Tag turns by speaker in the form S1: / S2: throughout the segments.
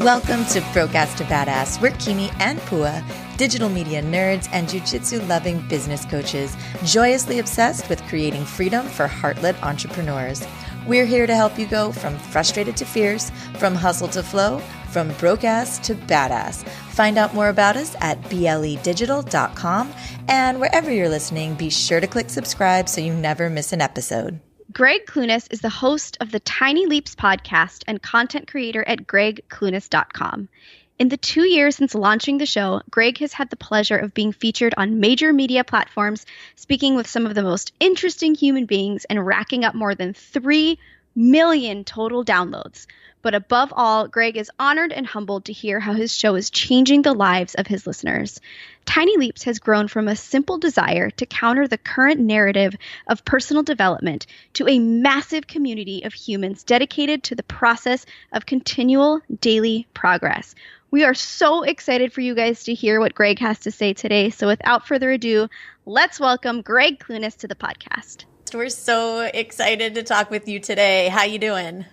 S1: Welcome to Broadcast to Badass. We're Kimi and Pua, digital media nerds and jiu-jitsu-loving business coaches, joyously obsessed with creating freedom for heart-led entrepreneurs. We're here to help you go from frustrated to fierce, from hustle to flow, from broke-ass to badass. Find out more about us at bledigital.com, and wherever you're listening, be sure to click subscribe so you never miss an episode.
S2: Gregg Clunis is the host of the Tiny Leaps podcast and content creator at greggclunis.com. In the 2 years since launching the show, Gregg has had the pleasure of being featured on major media platforms, speaking with some of the most interesting human beings, and racking up more than 3 million total downloads. But above all, Gregg is honored and humbled to hear how his show is changing the lives of his listeners. Tiny Leaps has grown from a simple desire to counter the current narrative of personal development to a massive community of humans dedicated to the process of continual daily progress. We are so excited for you guys to hear what Gregg has to say today. So without further ado, let's welcome Gregg Clunis to the podcast.
S1: We're so excited to talk with you today. How you doing?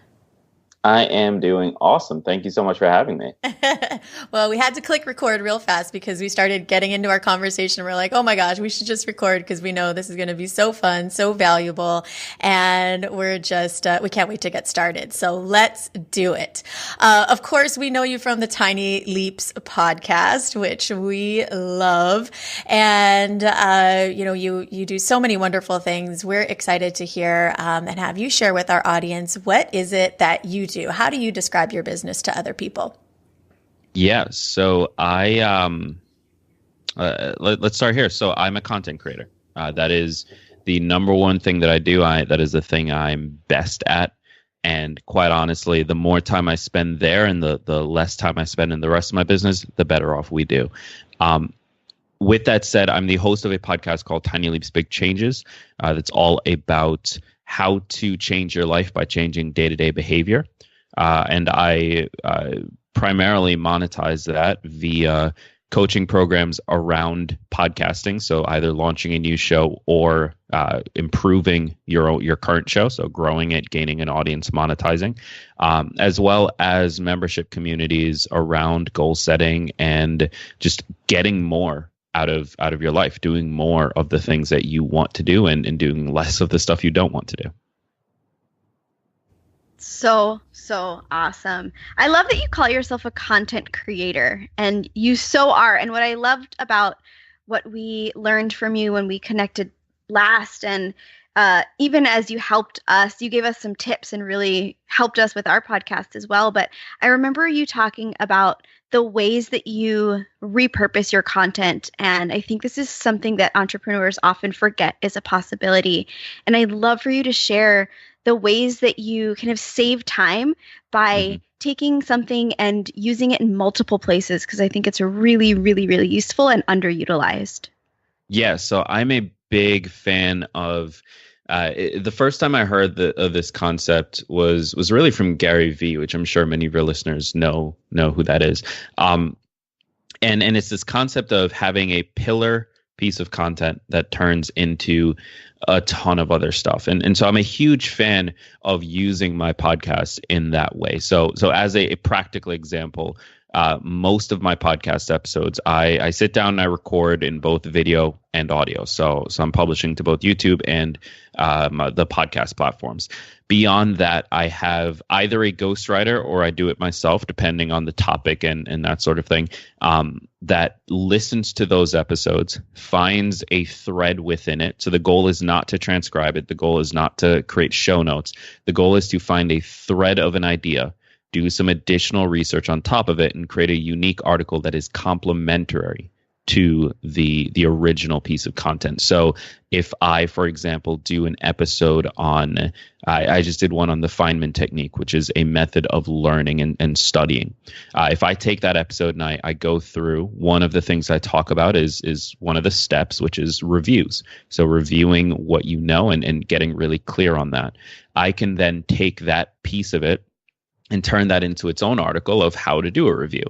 S3: I am doing awesome. Thank you so much for having me.
S1: Well, we had to click record real fast because we started getting into our conversation. We're like, oh my gosh, we should just record because we know this is going to be so fun, so valuable. And we're just, we can't wait to get started. So let's do it. Of course, we know you from the Tiny Leaps podcast, which we love. And, you do so many wonderful things. We're excited to hear and have you share with our audience, what is it that you do? How do you describe your business to other people?
S4: Yeah, so let's start here. So I'm a content creator. That is the number one thing that I do. That is the thing I'm best at. And quite honestly, the more time I spend there and the less time I spend in the rest of my business, the better off we do. With that said, I'm the host of a podcast called Tiny Leaps, Big Changes. That's all about how to change your life by changing day-to-day behavior. And I primarily monetize that via coaching programs around podcasting. So either launching a new show or improving your current show. So growing it, gaining an audience, monetizing, as well as membership communities around goal setting and just getting more out of your life, doing more of the things that you want to do and doing less of the stuff you don't want to do.
S2: So awesome. I love that you call yourself a content creator, and you so are. And what I loved about what we learned from you when we connected last, and even as you helped us, you gave us some tips and really helped us with our podcast as well. But I remember you talking about the ways that you repurpose your content. And I think this is something that entrepreneurs often forget is a possibility. And I'd love for you to share the ways that you kind of save time by taking something and using it in multiple places, because I think it's really, really, really useful and underutilized.
S4: Yeah, so I'm a big fan of the first time I heard of this concept was really from Gary Vee, which I'm sure many of your listeners know who that is. And it's this concept of having a pillar piece of content that turns into a ton of other stuff. And so I'm a huge fan of using my podcast in that way. So as a practical example, most of my podcast episodes, I sit down and I record in both video and audio. So I'm publishing to both YouTube and the podcast platforms. Beyond that, I have either a ghostwriter or I do it myself, depending on the topic and that sort of thing, that listens to those episodes, finds a thread within it. So the goal is not to transcribe it. The goal is not to create show notes. The goal is to find a thread of an idea, do some additional research on top of it, and create a unique article that is complementary to the original piece of content. So if I, for example, do an episode on, I just did one on the Feynman technique, which is a method of learning and studying. If I take that episode and I go through, one of the things I talk about is one of the steps, which is reviews. So reviewing what you know and getting really clear on that. I can then take that piece of it and turn that into its own article of how to do a review.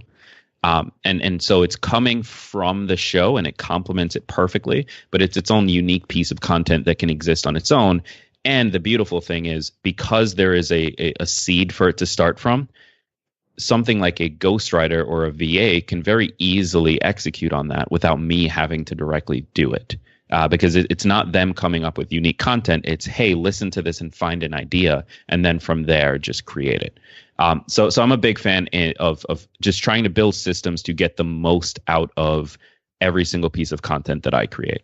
S4: And so it's coming from the show and it complements it perfectly, but it's its own unique piece of content that can exist on its own. And the beautiful thing is, because there is a seed for it to start from, something like a ghostwriter or a VA can very easily execute on that without me having to directly do it. Because it's not them coming up with unique content. It's, hey, listen to this and find an idea, and then from there, just create it. So I'm a big fan of just trying to build systems to get the most out of every single piece of content that I create.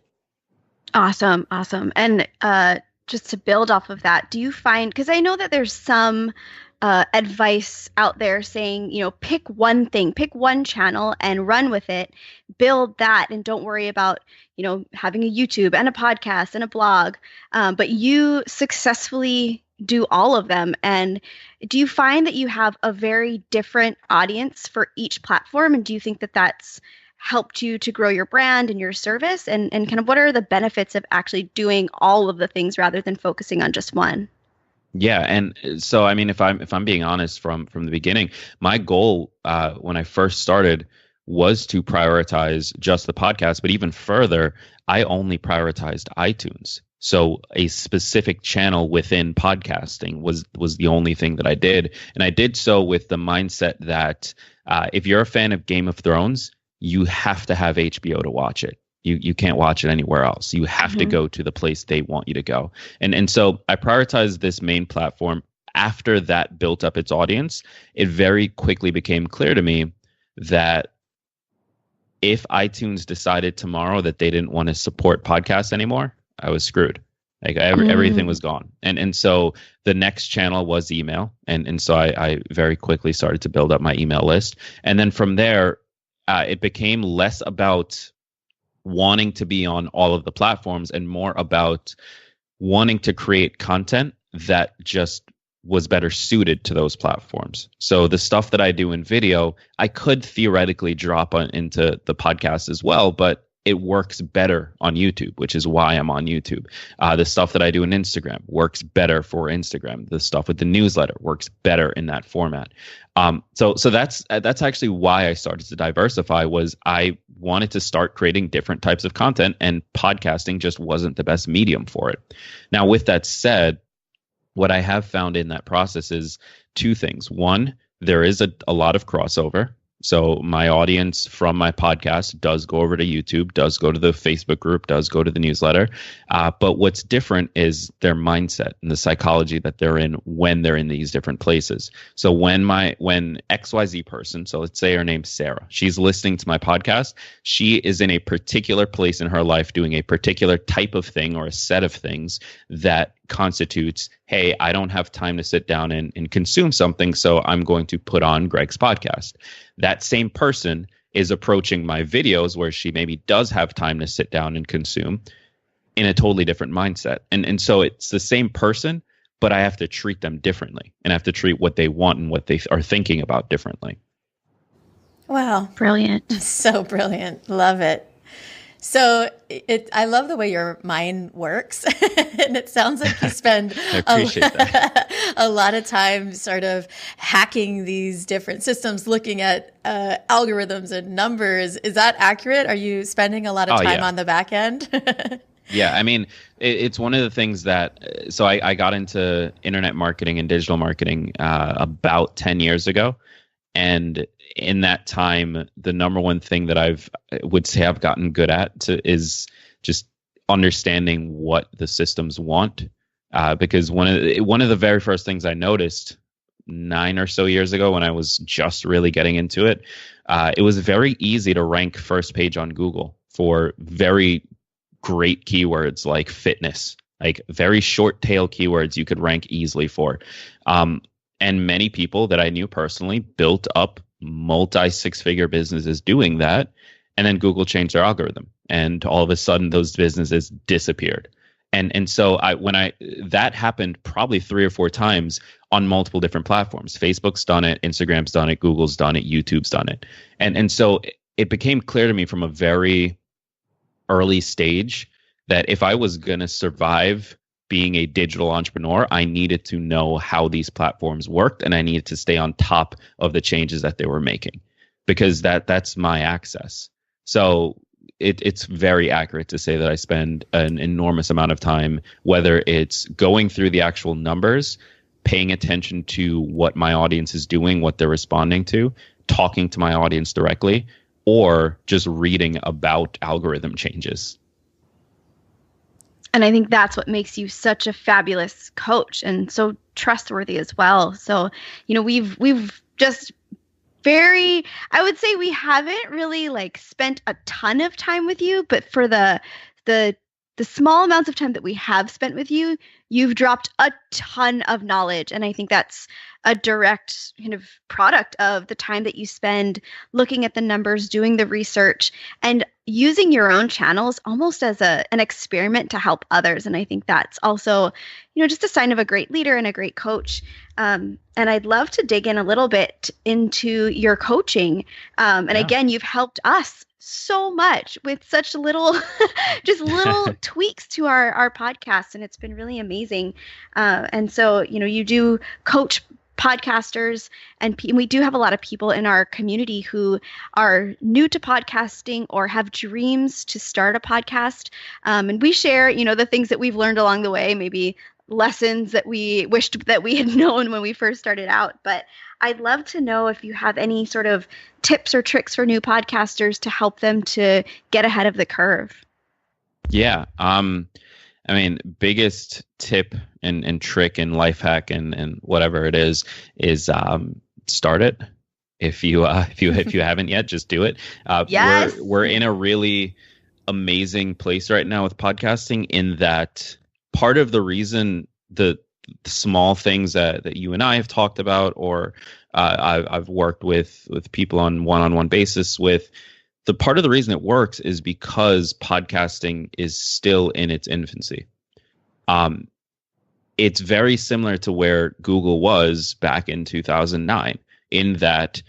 S2: Awesome. And just to build off of that, do you find, because I know that there's some advice out there saying, pick one thing, pick one channel and run with it, build that, and don't worry about, having a YouTube and a podcast and a blog. But you successfully do all of them. And do you find that you have a very different audience for each platform? And do you think that that's helped you to grow your brand and your service? And kind of what are the benefits of actually doing all of the things rather than focusing on just one?
S4: Yeah, and so I mean, if I'm being honest from the beginning, my goal when I first started was to prioritize just the podcast, but even further, I only prioritized iTunes. So a specific channel within podcasting was the only thing that I did, and I did so with the mindset that if you're a fan of Game of Thrones, you have to have HBO to watch it. You can't watch it anywhere else. You have to go to the place they want you to go. And so I prioritized this main platform. After that built up its audience, it very quickly became clear to me that if iTunes decided tomorrow that they didn't want to support podcasts anymore, I was screwed. Like everything was gone. And so the next channel was email. And so I very quickly started to build up my email list. And then from there, it became less about wanting to be on all of the platforms and more about wanting to create content that just was better suited to those platforms. So the stuff that I do in video, I could theoretically drop into the podcast as well, but it works better on YouTube, which is why I'm on YouTube. The stuff that I do in Instagram works better for Instagram. The stuff with the newsletter works better in that format. So that's actually why I started to diversify. Was I wanted to start creating different types of content, and podcasting just wasn't the best medium for it. Now, with that said, what I have found in that process is two things. One, there is a lot of crossover. So my audience from my podcast does go over to YouTube, does go to the Facebook group, does go to the newsletter. But what's different is their mindset and the psychology that they're in when they're in these different places. So when XYZ person, so let's say her name's Sarah, she's listening to my podcast, she is in a particular place in her life doing a particular type of thing or a set of things that constitutes, hey, I don't have time to sit down and consume something, so I'm going to put on Gregg's podcast. That same person is approaching my videos where she maybe does have time to sit down and consume in a totally different mindset. And so it's the same person, but I have to treat them differently, and I have to treat what they want and what they are thinking about differently.
S1: Wow.
S2: Brilliant.
S1: So brilliant. Love it. So I love the way your mind works. And it sounds like you spend
S4: I appreciate that.
S1: a lot of time sort of hacking these different systems, looking at algorithms and numbers. Is that accurate? Are you spending a lot of time on the back end?
S4: Yeah, I mean, it's one of the things that, so I got into internet marketing and digital marketing about 10 years ago. And in that time, the number one thing that I would say I've gotten good at is just understanding what the systems want. Because one of the very first things I noticed 9 or so years ago when I was just really getting into it, it was very easy to rank first page on Google for very great keywords like fitness, like very short tail keywords you could rank easily for. And many people that I knew personally built up multi-six-figure businesses doing that. And then Google changed their algorithm. And all of a sudden, those businesses disappeared. And so that happened probably 3 or 4 times on multiple different platforms. Facebook's done it, Instagram's done it, Google's done it, YouTube's done it. And so it became clear to me from a very early stage that if I was going to survive being a digital entrepreneur, I needed to know how these platforms worked, and I needed to stay on top of the changes that they were making, because that's my access. So it's very accurate to say that I spend an enormous amount of time, whether it's going through the actual numbers, paying attention to what my audience is doing, what they're responding to, talking to my audience directly, or just reading about algorithm changes.
S2: And I think that's what makes you such a fabulous coach and so trustworthy as well. So, we've just I would say we haven't really like spent a ton of time with you, but for the small amounts of time that we have spent with you, you've dropped a ton of knowledge. And I think that's a direct kind of product of the time that you spend looking at the numbers, doing the research, and using your own channels almost as an experiment to help others. And I think that's also, just a sign of a great leader and a great coach. And I'd love to dig in a little bit into your coaching. Again, you've helped us so much with such little, just little tweaks to our podcast. And it's been really amazing. And so, you do coach podcasters, and we do have a lot of people in our community who are new to podcasting or have dreams to start a podcast. And we share, the things that we've learned along the way, maybe lessons that we wished that we had known when we first started out. But I'd love to know if you have any sort of tips or tricks for new podcasters to help them to get ahead of the curve.
S4: Yeah. Biggest tip and trick and life hack and whatever it is start it. If you haven't yet, just do it.
S2: Yes.
S4: We're in a really amazing place right now with podcasting, in that part of the reason the small things that you and I have talked about, or I've worked with people on one-on-one basis with, the part of the reason it works is because podcasting is still in its infancy. It's very similar to where Google was back in 2009, in that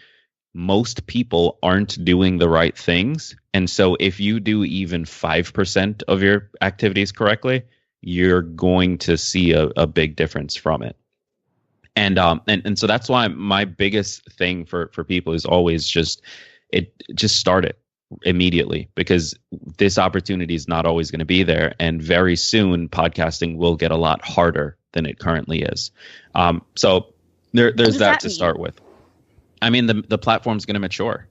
S4: most people aren't doing the right things. And so if you do even 5% of your activities correctly, you're going to see a big difference from it. And so that's why my biggest thing for people is always just start it immediately, because this opportunity is not always going to be there. And very soon podcasting will get a lot harder than it currently is. So there's that to start with. I mean, the platform's going to mature.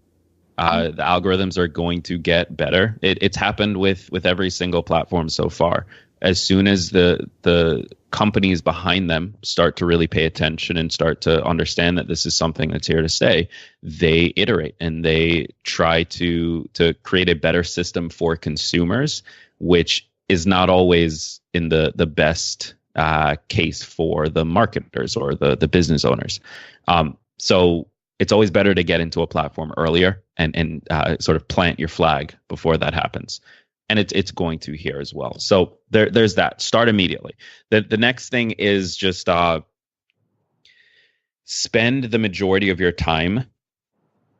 S4: The algorithms are going to get better. It's happened with every single platform so far. As soon as the companies behind them start to really pay attention and start to understand that this is something that's here to stay, they iterate and they try to create a better system for consumers, which is not always in the best case for the marketers or the business owners. So it's always better to get into a platform earlier and sort of plant your flag before that happens. And it's going to here as well. So there's that. Start immediately. The next thing is just spend the majority of your time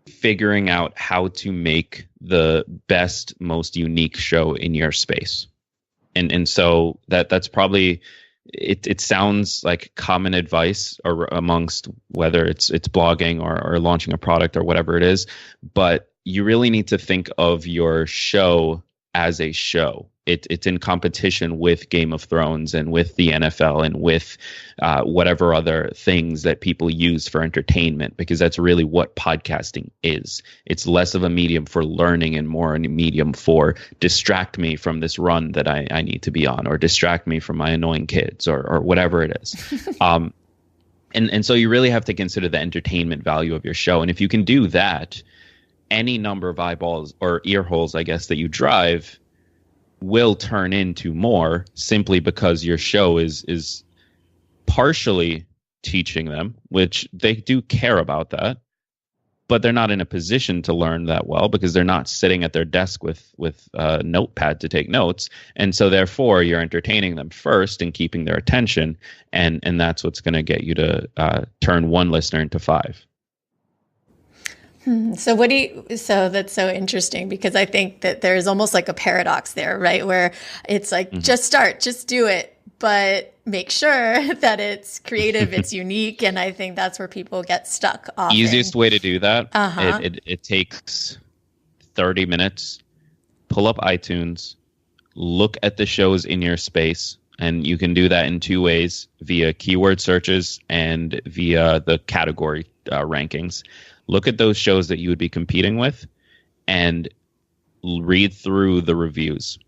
S4: figuring out how to make the best, most unique show in your space. And so that's probably, it sounds like common advice or amongst whether it's blogging or launching a product or whatever it is, but you really need to think of your show as a show. It's in competition with Game of Thrones and with the NFL and with whatever other things that people use for entertainment, because that's really what podcasting is. It's less of a medium for learning and more a medium for distract me from this run that I need to be on, or distract me from my annoying kids, or whatever it is. And so you really have to consider the entertainment value of your show. And if you can do that, any number of eyeballs or ear holes, I guess, that you drive will turn into more, simply because your show is partially teaching them, which they do care about that, but they're not in a position to learn that well because they're not sitting at their desk with a notepad to take notes. And so therefore you're entertaining them first and keeping their attention. And that's what's going to get you to turn one listener into 5.
S1: So that's so interesting, because I think that there's almost like a paradox there, right? Where it's like, just start, just do it, but make sure that it's creative, it's unique. And I think that's where people get stuck often.
S4: Easiest way to do that, it takes 30 minutes, pull up iTunes, look at the shows in your space, And you can do that in two ways, via keyword searches and via the category rankings. Look at those shows that you would be competing with and read through the reviews.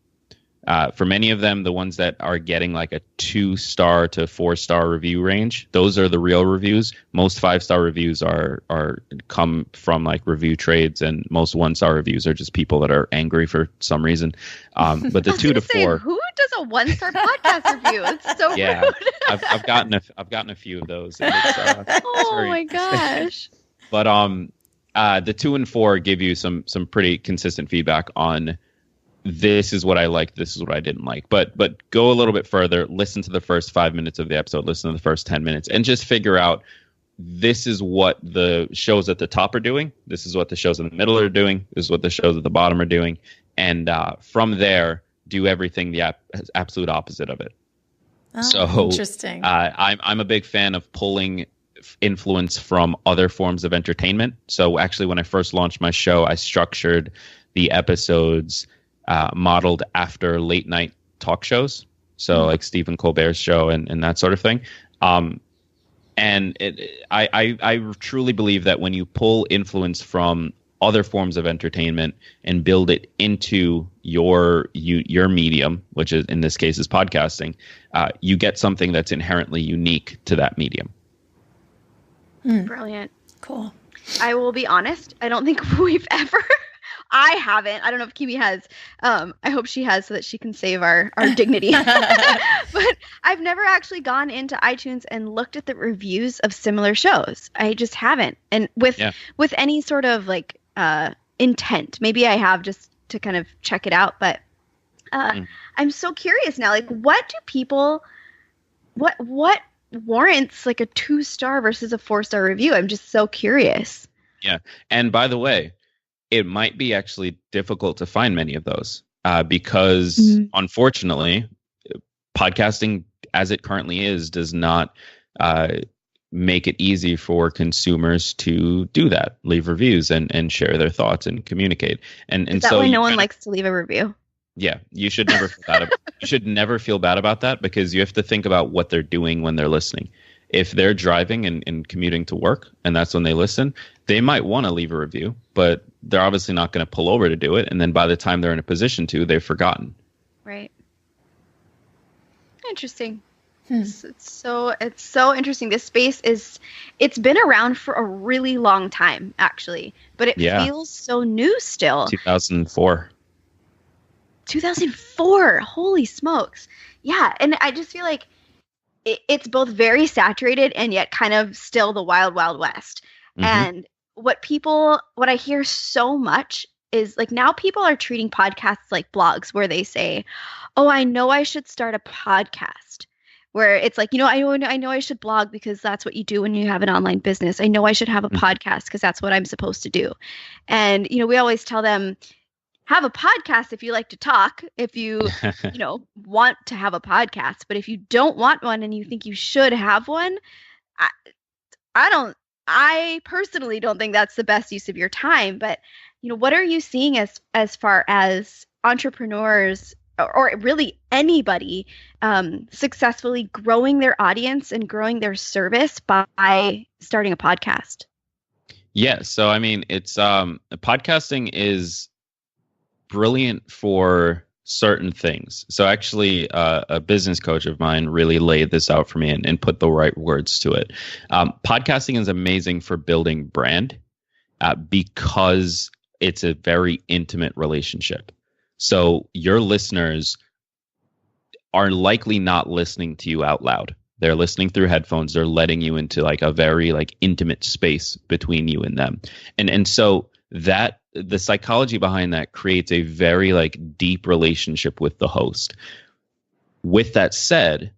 S4: For many of them, the ones that are getting like a 2-star to 4-star review range, those are the real reviews. Most 5-star reviews are come from like review trades, and most 1-star reviews are just people that are angry for some reason. But the 2 to 4,
S2: who does a 1-star podcast review? It's so rude.
S4: I've gotten a few of those. And
S2: oh my gosh!
S4: But the 2 and 4 give you some pretty consistent feedback on, this is what I liked, this is what I didn't like. But go a little bit further, listen to the first 5 minutes of the episode, listen to the first 10 minutes, and just figure out, this is what the shows at the top are doing, this is what the shows in the middle are doing, this is what the shows at the bottom are doing, and from there, do everything the absolute opposite of it.
S1: Oh,
S4: so
S1: interesting.
S4: I'm a big fan of pulling influence from other forms of entertainment. So actually, when I first launched my show, I structured the episodes modeled after late night talk shows, so like Stephen Colbert's show and that sort of thing. And I truly believe that when you pull influence from other forms of entertainment and build it into your medium, which is in this case is podcasting, you get something that's inherently unique to that medium.
S2: Brilliant.
S1: Cool.
S2: I will be honest, I don't think we've ever I haven't. I don't know if Kimi has. I hope she has, so that she can save our dignity. But I've never actually gone into iTunes and looked at the reviews of similar shows. I just haven't. And with any sort of like intent. Maybe I have, just to kind of check it out. But I'm so curious now. Like, what do people? What warrants like a 2-star versus a 4-star review? I'm just so curious.
S4: Yeah. And by the way, it might be actually difficult to find many of those because, unfortunately, podcasting as it currently is does not make it easy for consumers to do that, leave reviews and share their thoughts and communicate. And
S2: is that
S4: so
S2: why no one likes to leave a review?
S4: Yeah, you should never feel bad you should never feel bad about that, because you have to think about what they're doing when they're listening. If they're driving and commuting to work and that's when they listen, they might want to leave a review, but they're obviously not going to pull over to do it. And then by the time they're in a position to, they've forgotten.
S2: Right. Interesting. It's so interesting. This space it's been around for a really long time, actually, but it feels so new still.
S4: 2004.
S2: 2004. Holy smokes. Yeah. And I just feel like it's both very saturated and yet kind of still the wild, wild west. And what I hear so much is like, now people are treating podcasts like blogs, where they say, oh, I know I should start a podcast. Where it's like, I know I should blog because that's what you do when you have an online business. I know I should have a podcast because that's what I'm supposed to do. And, we always tell them, have a podcast if you like to talk, if you, want to have a podcast. But if you don't want one and you think you should have one, I personally don't think that's the best use of your time. But, what are you seeing as far as entrepreneurs or really anybody successfully growing their audience and growing their service by starting a podcast?
S4: Yeah. So, I mean, it's podcasting is brilliant for certain things. So actually, a business coach of mine really laid this out for me and put the right words to it. Podcasting is amazing for building brand because it's a very intimate relationship. So your listeners are likely not listening to you out loud. They're listening through headphones. They're letting you into like a very like intimate space between you and them. And so that the psychology behind that creates a very like deep relationship with the host. With that said,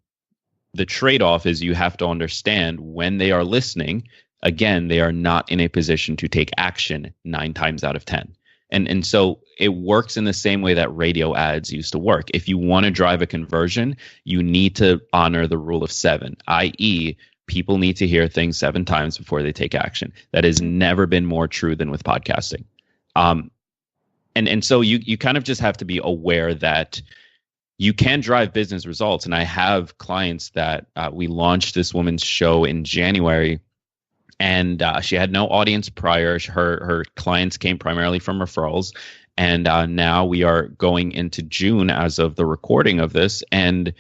S4: the trade-off is you have to understand when they are listening, again, they are not in a position to take action 9 times out of 10. And so it works in the same way that radio ads used to work. If you want to drive a conversion, you need to honor the rule of 7, i.e., people need to hear things 7 times before they take action. That has never been more true than with podcasting. And so you kind of just have to be aware that you can drive business results. And I have clients that we launched this woman's show in January, and she had no audience prior. Her clients came primarily from referrals. And now we are going into June as of the recording of this. And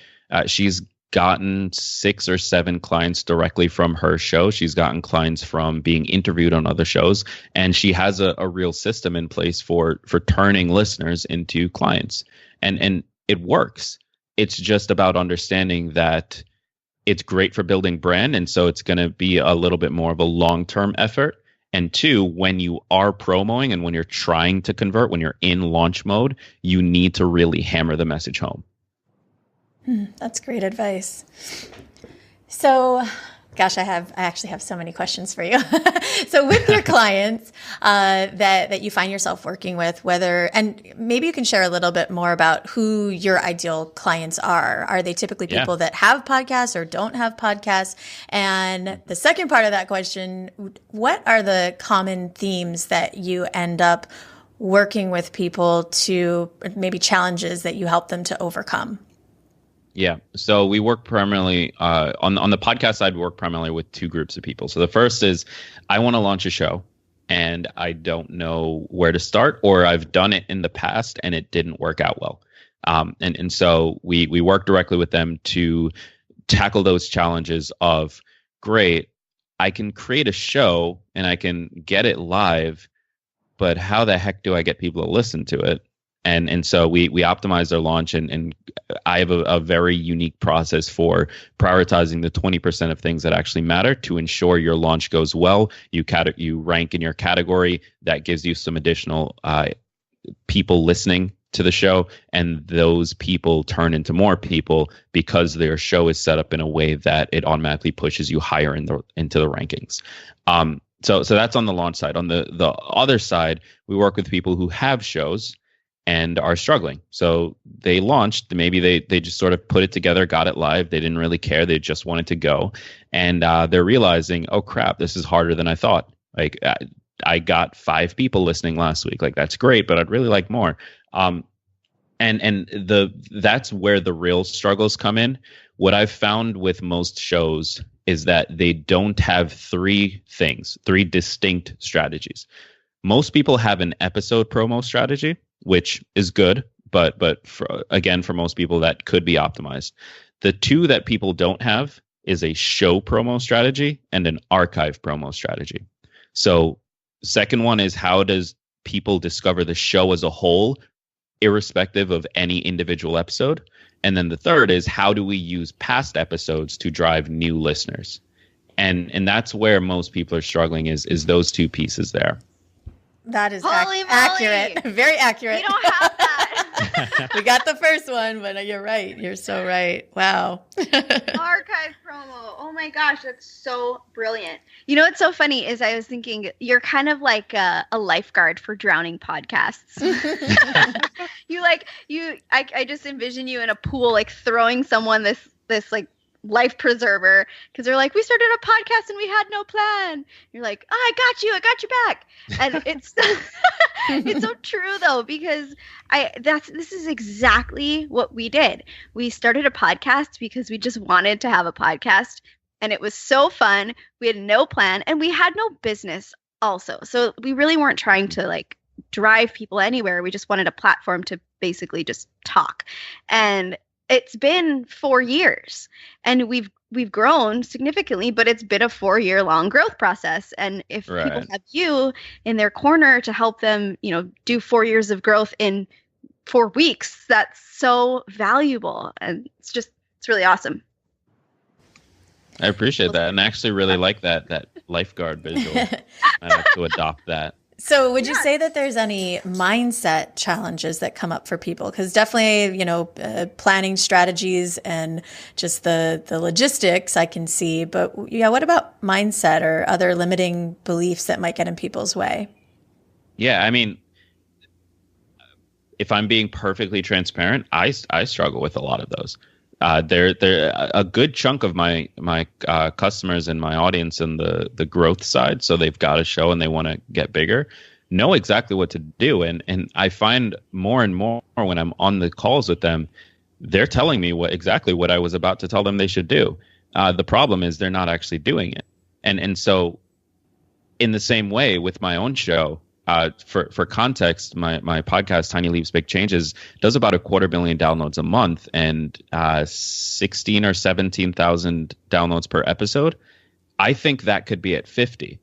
S4: she's gotten 6 or 7 clients directly from her show. She's gotten clients from being interviewed on other shows. And she has a real system in place for turning listeners into clients. And it works. It's just about understanding that it's great for building brand. And so it's going to be a little bit more of a long-term effort. And 2, when you are promoting and when you're trying to convert, when you're in launch mode, you need to really hammer the message home.
S1: That's great advice. So, gosh, I actually have so many questions for you. So with your clients that you find yourself working with, and maybe you can share a little bit more about who your ideal clients are. Are they typically people that have podcasts or don't have podcasts? And the second part of that question, what are the common themes that you end up working with people to, maybe challenges that you help them to overcome?
S4: Yeah. So we work primarily on the podcast side, we work primarily with 2 groups of people. So the first is, I want to launch a show and I don't know where to start, or I've done it in the past and it didn't work out well. And so we work directly with them to tackle those challenges of, great, I can create a show and I can get it live, but how the heck do I get people to listen to it? And so we optimize their launch, and I have a very unique process for prioritizing the 20% of things that actually matter to ensure your launch goes well. You rank in your category. That gives you some additional people listening to the show, and those people turn into more people because their show is set up in a way that it automatically pushes you higher into the rankings. So that's on the launch side. On the other side, we work with people who have shows and are struggling. So they launched, maybe they just sort of put it together, got it live. They didn't really care. They just wanted to go. And they're realizing, oh crap, this is harder than I thought. Like I got 5 people listening last week. Like, that's great, but I'd really like more. That's where the real struggles come in. What I've found with most shows is that they don't have 3 distinct strategies. Most people have an episode promo strategy, which is good, but for most people that could be optimized. The 2 that people don't have is a show promo strategy and an archive promo strategy. So second one is, how does people discover the show as a whole, irrespective of any individual episode? And then the third is, how do we use past episodes to drive new listeners? And that's where most people are struggling, is those 2 pieces there.
S1: That is
S2: Holy
S1: accurate. Very accurate.
S2: We don't have that.
S1: We got the first one, but you're right. You're so right. Wow.
S2: Archive promo. Oh my gosh, that's so brilliant. You know what's so funny is, I was thinking you're kind of like a lifeguard for drowning podcasts. I just envision you in a pool, like throwing someone this like life preserver, because they're like, we started a podcast and we had no plan. You're like, oh, I got your back. And it's it's so true though, because this is exactly what we did. We started a podcast because we just wanted to have a podcast, and it was so fun. We had no plan, and we had no business also. So we really weren't trying to like drive people anywhere. We just wanted a platform to basically just talk. And it's been 4 years, and we've grown significantly, but it's been a 4-year long growth process. And if people have you in their corner to help them, do 4 years of growth in 4 weeks, that's so valuable. And it's really awesome.
S4: I appreciate that, and I actually really like that lifeguard visual. I have to adopt that.
S1: So would you say that there's any mindset challenges that come up for people? Because definitely, planning strategies and just the logistics I can see. But yeah, what about mindset or other limiting beliefs that might get in people's way?
S4: Yeah, I mean, if I'm being perfectly transparent, I struggle with a lot of those. They're a good chunk of my customers and my audience in the growth side. So they've got a show and they want to get bigger, know exactly what to do. And I find more and more when I'm on the calls with them, they're telling me exactly what I was about to tell them they should do. The problem is they're not actually doing it. And so in the same way with my own show, for context, my podcast, Tiny Leaps, Big Changes, does about 250,000 downloads a month and 16 or 17,000 downloads per episode. I think that could be at 50.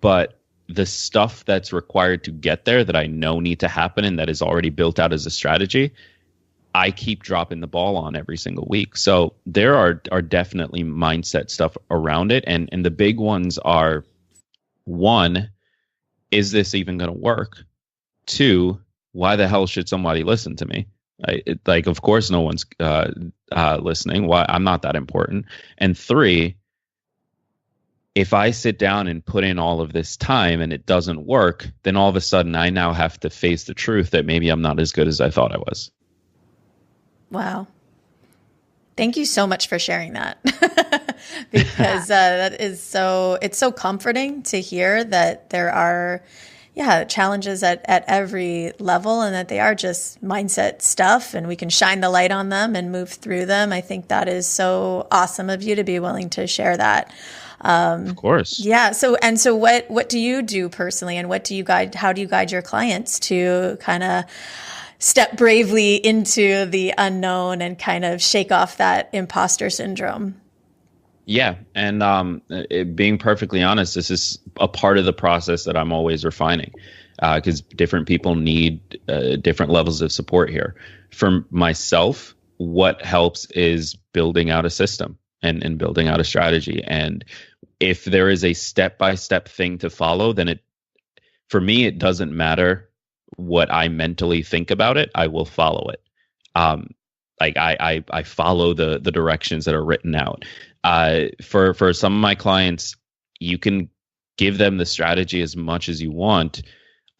S4: But the stuff that's required to get there that I know need to happen and that is already built out as a strategy, I keep dropping the ball on every single week. So there are definitely mindset stuff around it. And the big ones are, one, is this even going to work? Two, why the hell should somebody listen to me? Like, of course, no one's listening. Why? I'm not that important. And three, if I sit down and put in all of this time and it doesn't work, then all of a sudden I now have to face the truth that maybe I'm not as good as I thought I was.
S1: Wow. Thank you so much for sharing that. Because that is it's so comforting to hear that there are, challenges at every level and that they are just mindset stuff and we can shine the light on them and move through them. I think that is so awesome of you to be willing to share that.
S4: Of course.
S1: Yeah. So what do you do personally and how do you guide your clients to kind of step bravely into the unknown and kind of shake off that imposter syndrome?
S4: Yeah. And being perfectly honest, this is a part of the process that I'm always refining because different people need different levels of support here. For myself, what helps is building out a system and building out a strategy. And if there is a step-by-step thing to follow, then for me, it doesn't matter what I mentally think about it. I will follow it. I follow the directions that are written out. For some of my clients, you can give them the strategy as much as you want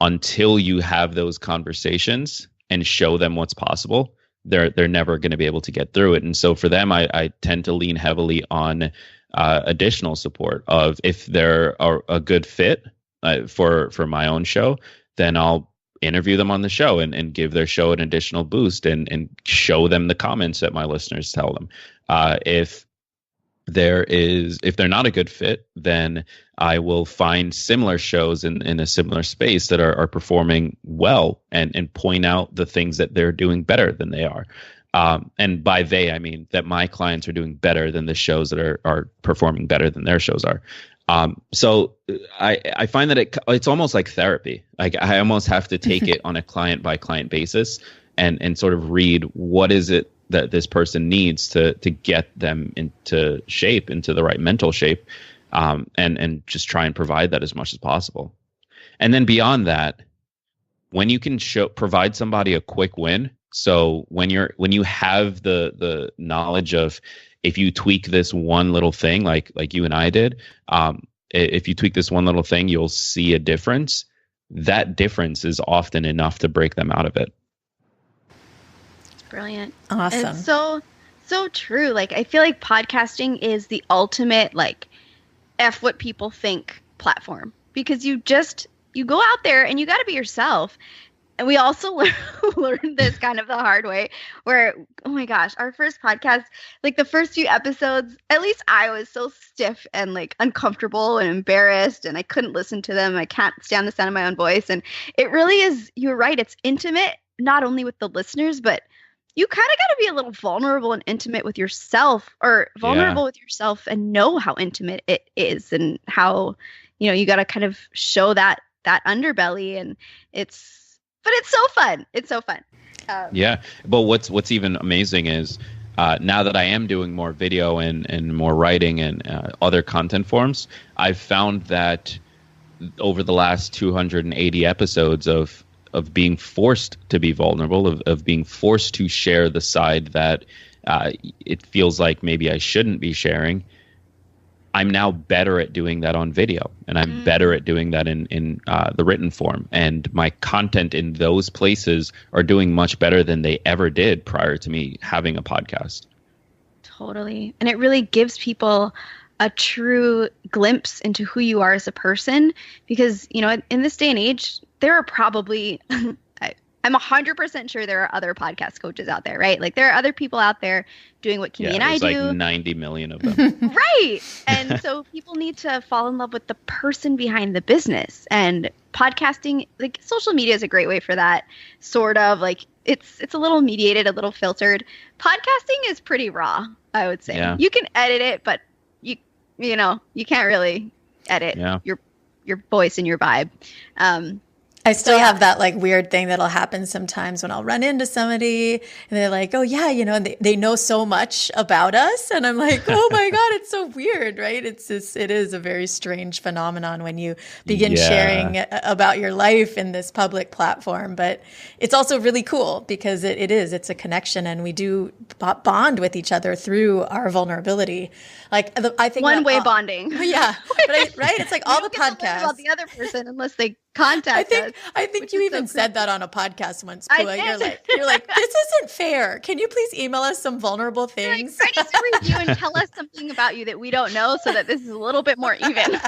S4: until you have those conversations and show them what's possible. They're never going to be able to get through it. And so for them, I tend to lean heavily on additional support of if they're a good fit for my own show, then I'll interview them on the show and give their show an additional boost and show them the comments that my listeners tell them. If they're not a good fit, then I will find similar shows in a similar space that are performing well and point out the things that they're doing better than they are. And by they, I mean that my clients are doing better than the shows that are performing better than their shows are. So I find that it's almost like therapy. Like I almost have to take it on a client by client basis and sort of read what is it that this person needs to get them into shape, into the right mental shape, and just try and provide that as much as possible. And then beyond that, when you can provide somebody a quick win. So when you have the knowledge of, if you tweak this one little thing, like you and I did, if you tweak this one little thing, you'll see a difference. That difference is often enough to break them out of it.
S2: Brilliant.
S1: Awesome.
S2: It's so true. Like, I feel like podcasting is the ultimate, like, F what people think platform, because you go out there and you got to be yourself. And we also learned this kind of the hard way where, oh my gosh, our first podcast, like the first few episodes, at least I was so stiff and like uncomfortable and embarrassed and I couldn't listen to them. I can't stand the sound of my own voice. And it really is, you're right, it's intimate, not only with the listeners, but you kind of got to be a little vulnerable and intimate with yourself, or vulnerable with yourself and know how intimate it is and how, you got to kind of show that underbelly. And but it's so fun. It's so fun.
S4: Yeah. But what's even amazing is now that I am doing more video and more writing and other content forms, I've found that over the last 280 episodes of being forced to be vulnerable, of being forced to share the side that it feels like maybe I shouldn't be sharing, I'm now better at doing that on video, and I'm better at doing that in the written form. And my content in those places are doing much better than they ever did prior to me having a podcast.
S2: Totally. And it really gives people a true glimpse into who you are as a person, because, in this day and age, there are probably, I'm 100% sure there are other podcast coaches out there, right? Like there are other people out there doing what Kimmy and I do.
S4: Like 90 million of them.
S2: Right. And so people need to fall in love with the person behind the business. And podcasting, like social media is a great way for that. Sort of like it's a little mediated, a little filtered. Podcasting is pretty raw, I would say.
S4: Yeah.
S2: You can edit it, but you can't really edit your voice and your vibe.
S1: I still have that like weird thing that'll happen sometimes when I'll run into somebody and they're like, oh yeah, they know so much about us. And I'm like, oh my God, it's so weird, right? It is a very strange phenomenon when you begin sharing about your life in this public platform. But it's also really cool because it's a connection and we do bond with each other through our vulnerability. Like I think
S2: one-way bonding.
S1: Yeah. But right? It's like all the podcasts.
S2: About the other person unless they contact us.
S1: I think you even said that on a podcast once, Pua. You're like, this isn't fair. Can you please email us some vulnerable things?
S2: Like, write us a review and tell us something about you that we don't know so that this is a little bit more even.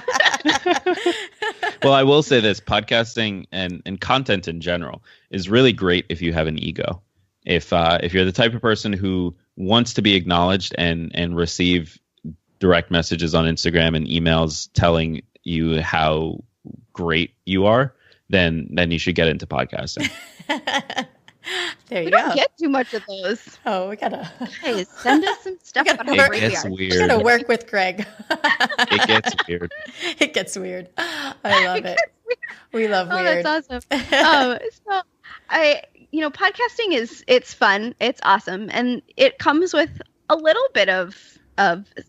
S4: Well, I will say this, podcasting and content in general is really great if you have an ego. If you're the type of person who wants to be acknowledged and receive direct messages on Instagram and emails telling you how great you are, then you should get into podcasting.
S1: There you
S2: we
S1: go.
S2: Don't get too much of those.
S1: Oh, we gotta.
S2: Hey, send us some stuff about how great we are.
S1: We gotta work with Gregg.
S4: It gets weird.
S1: It gets weird. I love it. We love weird.
S2: That's awesome. So podcasting it's fun. It's awesome, and it comes with a little bit of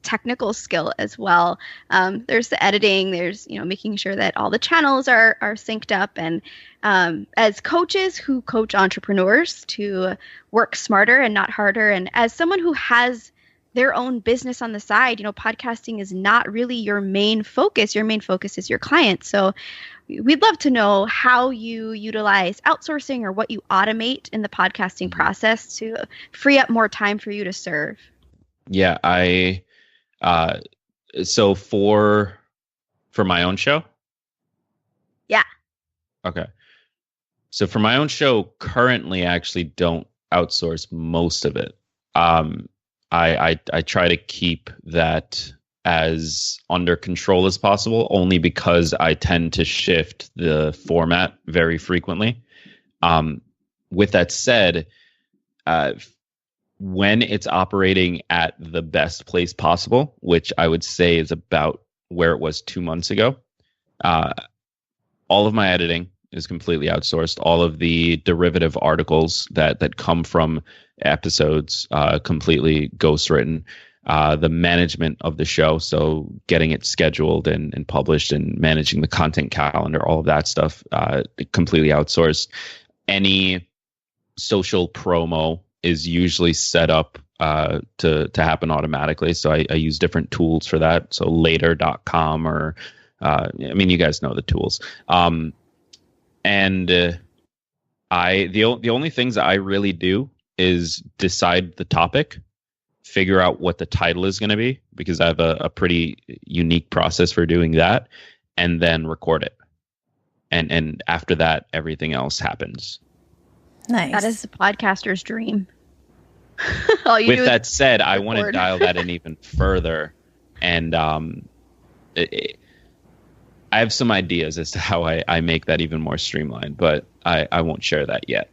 S2: technical skill as well. There's the editing, there's making sure that all the channels are synced up, and as coaches who coach entrepreneurs to work smarter and not harder, and as someone who has their own business on the side, podcasting is not really your main focus. Your main focus is your clients. So we'd love to know how you utilize outsourcing or what you automate in the podcasting process to free up more time for you to serve.
S4: Yeah, so for my own show?
S2: Yeah.
S4: Okay. So for my own show, currently I actually don't outsource most of it. I try to keep that as under control as possible, only because I tend to shift the format very frequently. With that said, when it's operating at the best place possible, which I would say is about where it was 2 months ago, all of my editing is completely outsourced. All of the derivative articles that come from episodes, completely ghostwritten. The management of the show, so getting it scheduled and published and managing the content calendar, all of that stuff, completely outsourced. Any social promo is usually set up to happen automatically. So I use different tools for that. So later.com or, you guys know the tools. The only things I really do is decide the topic, figure out what the title is going to be, because I have a pretty unique process for doing that, and then record it. And after that, everything else happens.
S1: Nice.
S2: That is the podcaster's dream.
S4: With that said, I want to dial that in even further. And I have some ideas as to how I make that even more streamlined, but I won't share that yet.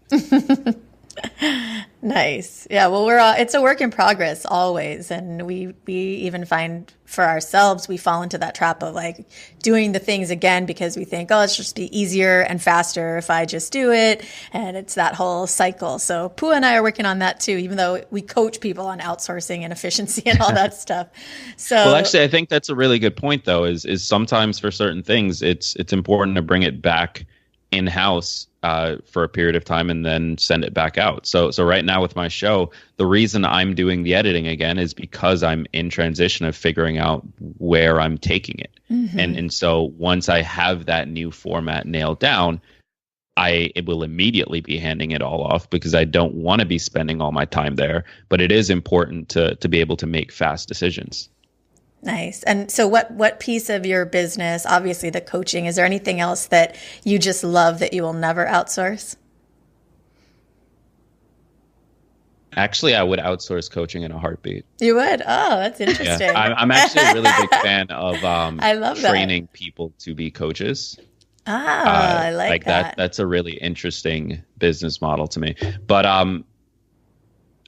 S1: Nice. Yeah. Well, it's a work in progress always. And we even find for ourselves, we fall into that trap of like doing the things again because we think, oh, it's just be easier and faster if I just do it. And it's that whole cycle. So Pua and I are working on that too, even though we coach people on outsourcing and efficiency and all that stuff. So,
S4: well, actually, I think that's a really good point though, is sometimes for certain things, it's important to bring it back in-house for a period of time and then send it back out. So right now with my show, the reason I'm doing the editing again is because I'm in transition of figuring out where I'm taking it. Mm-hmm. And so once I have that new format nailed down, it will immediately be handing it all off because I don't want to be spending all my time there. But it is important to be able to make fast decisions.
S1: Nice. And so what piece of your business, obviously the coaching, is there anything else that you just love that you will never outsource?
S4: Actually, I would outsource coaching in a heartbeat.
S1: You would? Oh, that's interesting.
S4: Yeah, I'm actually a really big fan of
S1: I love
S4: training people to be coaches.
S1: I like that.
S4: That's a really interesting business model to me. But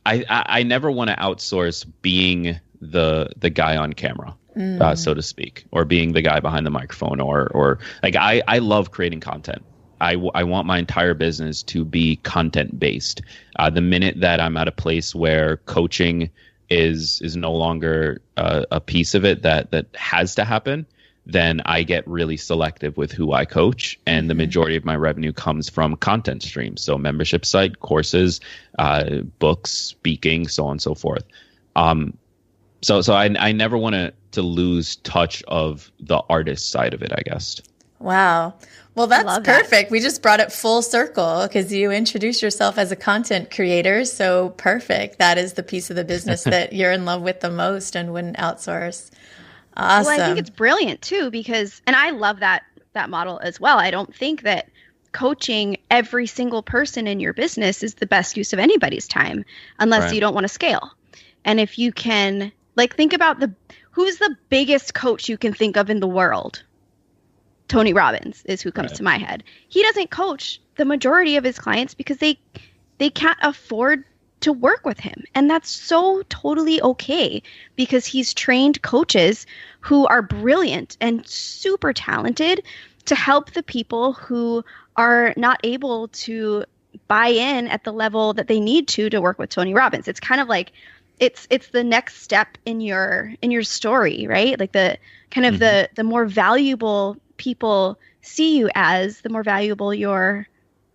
S4: I never want to outsource being the guy on camera, so to speak, or being the guy behind the microphone, or like I love creating content. I want my entire business to be content based. The minute that I'm at a place where coaching is no longer a piece of it that has to happen, then I get really selective with who I coach, and the majority of my revenue comes from content streams. So membership site, courses, books, speaking, so on and so forth. So I never want to lose touch of the artist side of it, I guess.
S1: Wow. Well, that's perfect.
S2: That.
S1: We just brought it full circle because you introduced yourself as a content creator. So perfect. That is the piece of the business that you're in love with the most and wouldn't outsource. Awesome.
S2: Well, I think it's brilliant too because, and I love that model as well. I don't think that coaching every single person in your business is the best use of anybody's time unless you don't want to scale. And if you can, like, think about who's the biggest coach you can think of in the world? Tony Robbins is who comes to my head. He doesn't coach the majority of his clients because they can't afford to work with him. And that's so totally okay because he's trained coaches who are brilliant and super talented to help the people who are not able to buy in at the level that they need to work with Tony Robbins. It's kind of like it's the next step in your story, right? Like the kind of the more valuable people see you as, the more valuable your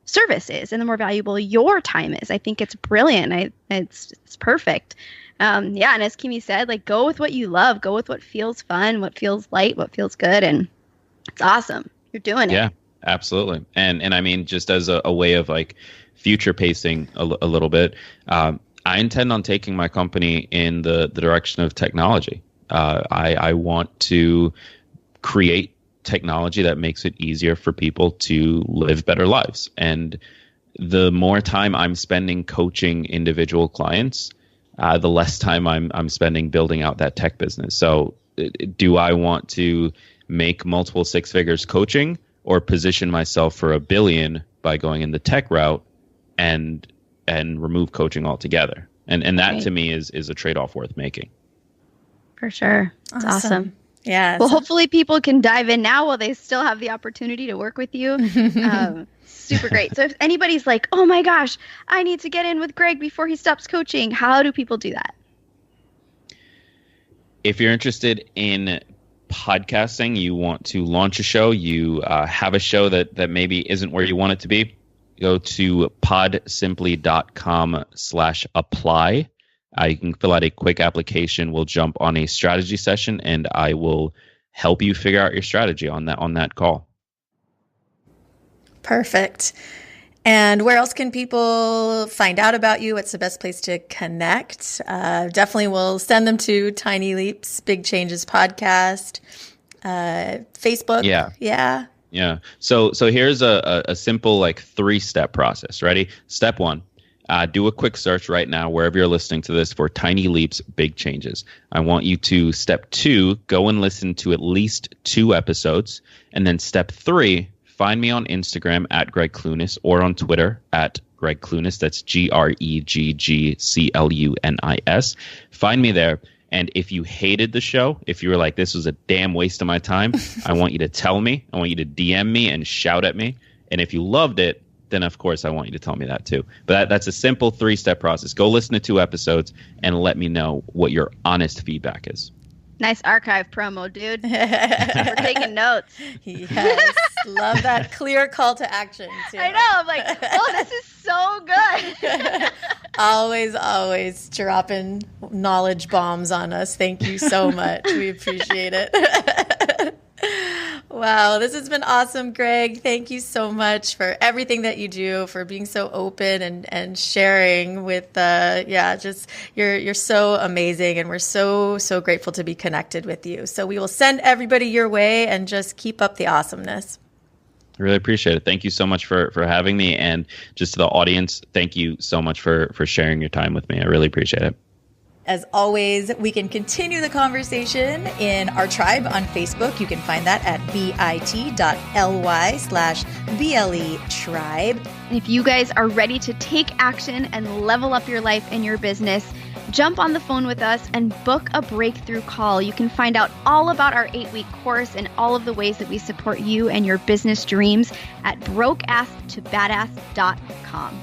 S2: service is and the more valuable your time is. I think it's brilliant. It's perfect. And as Kimi said, like, go with what you love, go with what feels fun, what feels light, what feels good. And it's awesome. You're doing it.
S4: Yeah, absolutely. And I mean, just as a way of like future pacing a little bit, I intend on taking my company in the direction of technology. I want to create technology that makes it easier for people to live better lives. And the more time I'm spending coaching individual clients, the less time I'm spending building out that tech business. So do I want to make multiple six figures coaching or position myself for $1 billion by going in the tech route and remove coaching altogether? And that to me is a trade-off worth making.
S2: For sure. It's awesome.
S1: Yeah.
S2: Well, hopefully people can dive in now while they still have the opportunity to work with you. Super great. So if anybody's like, oh my gosh, I need to get in with Gregg before he stops coaching, how do people do that?
S4: If you're interested in podcasting, you want to launch a show, you have a show that maybe isn't where you want it to be, go to podsimply.com/apply. You can fill out a quick application. We'll jump on a strategy session, and I will help you figure out your strategy on that call.
S1: Perfect. And where else can people find out about you? What's the best place to connect? Definitely we'll send them to Tiny Leaps, Big Changes podcast, Facebook.
S4: Yeah. So here's a simple like 3-step process. Ready? Step 1. Do a quick search right now, wherever you're listening to this, for Tiny Leaps, Big Changes. I want you to, step 2, go and listen to at least 2 episodes. And then step 3, find me on Instagram at Gregg Clunis or on Twitter at Gregg Clunis. That's GreggClunis. Find me there. And if you hated the show, if you were like, this was a damn waste of my time, I want you to tell me. I want you to DM me and shout at me. And if you loved it, then of course I want you to tell me that too. But that's a simple 3-step process. Go listen to 2 episodes and let me know what your honest feedback is.
S2: Nice archive promo, dude. We're taking notes.
S1: Yes. Love that clear call to action too.
S2: I know. I'm like, oh, this is so good.
S1: Always dropping knowledge bombs on us. Thank you so much. We appreciate it. Wow, this has been awesome, Gregg. Thank you so much for everything that you do, for being so open and sharing with just you're so amazing, and we're so grateful to be connected with you. So we will send everybody your way and just keep up the awesomeness.
S4: I really appreciate it. Thank you so much for having me. And just to the audience, thank you so much for sharing your time with me. I really appreciate it.
S1: As always, we can continue the conversation in our tribe on Facebook. You can find that at bit.ly/BLE tribe.
S2: If you guys are ready to take action and level up your life and your business, jump on the phone with us and book a breakthrough call. You can find out all about our 8-week course and all of the ways that we support you and your business dreams at brokeasstobadass.com.